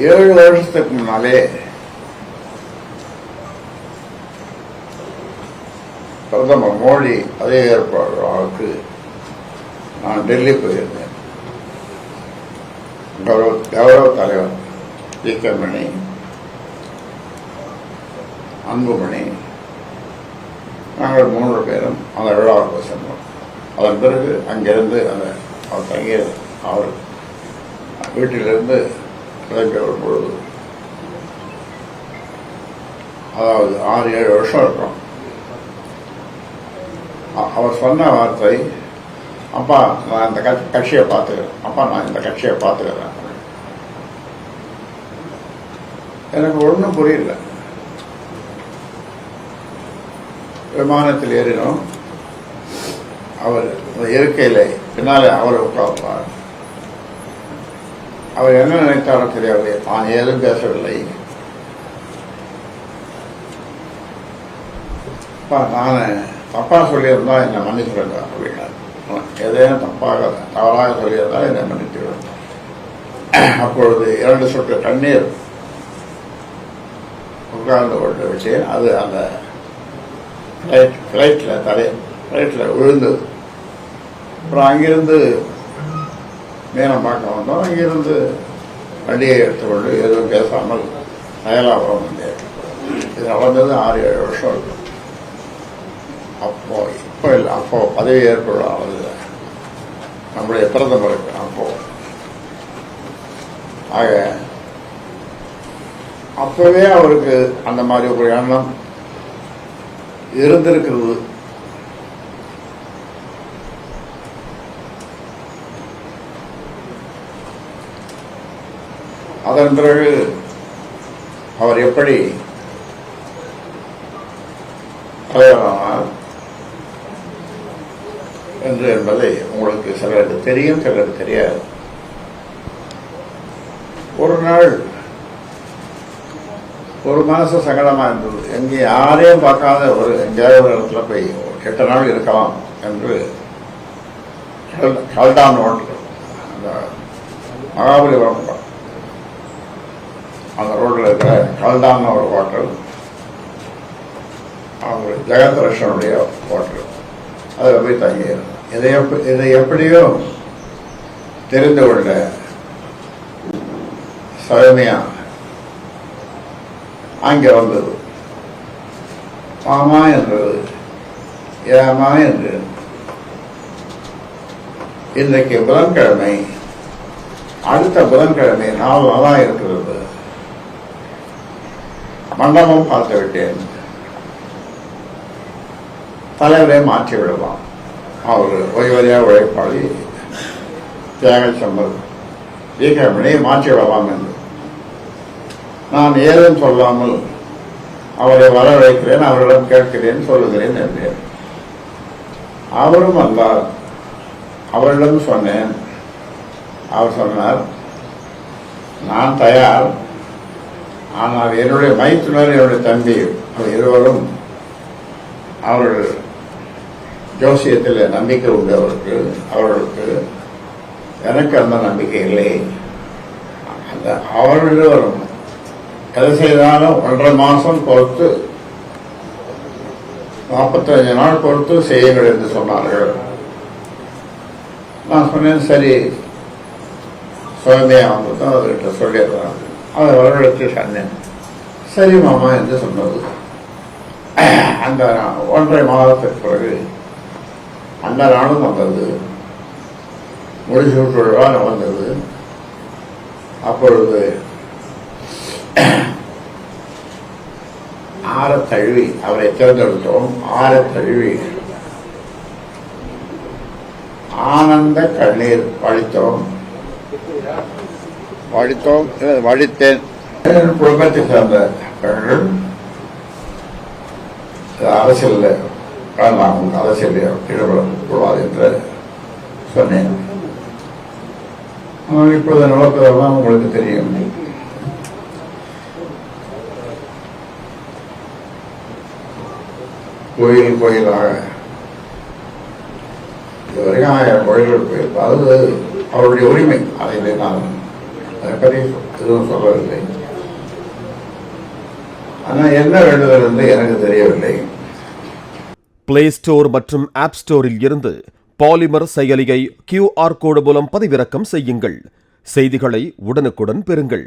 7 வருஷத்துக்கு முன்னாலே பிரதமர் மோடி அதே ஏற்பாடு நான் டெல்லி போயிருந்தேன். கௌரவ தலைவர் மணி, அன்புமணி, நாங்கள் 3 பேரும் அந்த விழாவுக்கு சென்றோம். அதன் பிறகு அங்கிருந்து அவர் தங்கிய அவர் வீட்டிலிருந்து கிளம்பி வரும்பொழுது, அதாவது 6-7 வருஷம் இருக்கும், அவர் சொன்ன வார்த்தை, அப்பா நான் இந்த கட்சியை பார்த்துக்கிறேன், அப்பா நான் இந்த கட்சியை பார்த்துக்கிறேன். எனக்கு ஒன்றும் புரியல. விமானத்தில் ஏறினோம். அவர் இருக்கையில் பின்னாலே அவர் உட்கார்ந்தார். அவர் என்ன நினைத்தாரோ தெரியாது. நான் ஏதும் பேசவில்லை. நான் தப்பா சொல்லியிருந்தா என்னை மன்னிச்சுடுங்க அப்படின்னார். எதையும் தவறாக சொல்லியிருந்தால் என்னை மன்னித்துவிடும். அப்பொழுது 2 சொட்டு தண்ணீர் உட்கார்ந்து கொண்டு விட்டேன். அது அந்த ஃப்ளைட்டில் விழுந்தது. அப்புறம் அங்கிருந்து மேலம் பார்க்க வந்தோம். அங்கிருந்து வண்டியை எடுத்துக்கொண்டு எதுவும் பேசாமல் அயலாபுரம் வந்தேன். இது நடந்தது 6-7 வருஷம் இருக்கும். இப்போ இல்லை, அப்போ பதவி ஏற்படாது நம்முடைய பிரதமருக்கு. அப்போ ஆக அப்பவே அவருக்கு அந்த மாதிரி ஒரு எண்ணம் இருந்திருக்கிறது. அதன் பிறகு அவர் எப்படி தலைவரானார் என்று என்பதை உங்களுக்கு சிலருக்கு தெரியும், சிலருக்கு தெரியாது. ஒரு நாள் ஒரு மனசு சங்கடமா இருந்தது. எங்கே யாரையும் பார்க்காத எங்கேயாவது ஒரு இடத்துல போய் 8 நாள் இருக்கலாம் என்று கல்டான் ஹோட்டல், அந்த மகாபலிபுரம் அந்த ரோட்டில் இருக்கிற கல்டான் ஒரு ஹோட்டல், அவங்க ஜெகத்ரட்சனுடைய ஹோட்டல், அதில் போய் தங்கியிருந்தோம். இதை எப்படியோ தெரிந்து கொண்ட சௌமியா அங்கே வந்தது. மாமா என்றது, ஏமா என்று. இன்றைக்கு புதன்கிழமை, அடுத்த புதன்கிழமை 4 நாளாக இருக்கிறது. மண்டபம் பார்த்து விட்டேன். தலைவரை மாற்றி விடலாம். அவர் ஓய்வதியாக உழைப்பாளி தியாகச் சம்பத் ஈகமணியை மாற்றி விடலாம் என்று நான் ஏதும் சொல்லாமல் அவரை வரவழைக்கிறேன், அவரிடம் கேட்கிறேன், சொல்லுகிறேன் என்றேன். அவரும் வந்தார். அவரிடம் சொன்னேன். அவர் சொன்னார், நான் தயார், ஆனால் என்னுடைய மைத்துனர், என்னுடைய தம்பி இருவரும் அவர்கள் ஜோசியத்தில் நம்பிக்கை உண்டு அவர்களுக்கு. எனக்கு அந்த நம்பிக்கை இல்லை. அந்த அவர்களும் எதை செய்தாலும் 1.5 மாதம் பொறுத்து, 45 நாள் பொறுத்து செய்யுங்கள் என்று சொன்னார்கள். நான் சொன்னேன், சரி சௌமியா வந்து அவர்கிட்ட சொல்லிடுறாங்க. அவர் அவர்களுக்கு சொன்னேன், சரி மாமா என்று சொன்னது. அந்த 1.5 மாதத்துக்கு பிறகு அந்த நாளும் வந்தது. முடிசூட்டு விழா நடந்தது. அப்பொழுது ஆரத்தழுவி அவரை தேர்ந்தெடுத்தோம். ஆரத்தழுவி ஆனந்த கண்ணீர் வடித்தேன். குடும்பத்தை சேர்ந்த பெண்கள் அரசியலில் அரசியலில் ஈடுபடக்கூடாது என்று சொன்னேன். இப்பொழுது நடப்பதெல்லாம் உங்களுக்கு தெரியும். கோயிலாக இதுவரைக்கும் 1000 கோயில்கள் போயிருப்போம். அது அவருடைய உரிமை. அதை நான் அதை பற்றி எதுவும் சொல்லவில்லை. ஆனால் என்ன வேண்டுதல் என்று எனக்கு தெரியவில்லை. பிளே ஸ்டோர் மற்றும் ஆப் ஸ்டோரில் இருந்து பாலிமர் செயலியை QR கோடு மூலம் பதிவிறக்கம் செய்யுங்கள். செய்திகளை உடனுக்குடன் பெறுங்கள்.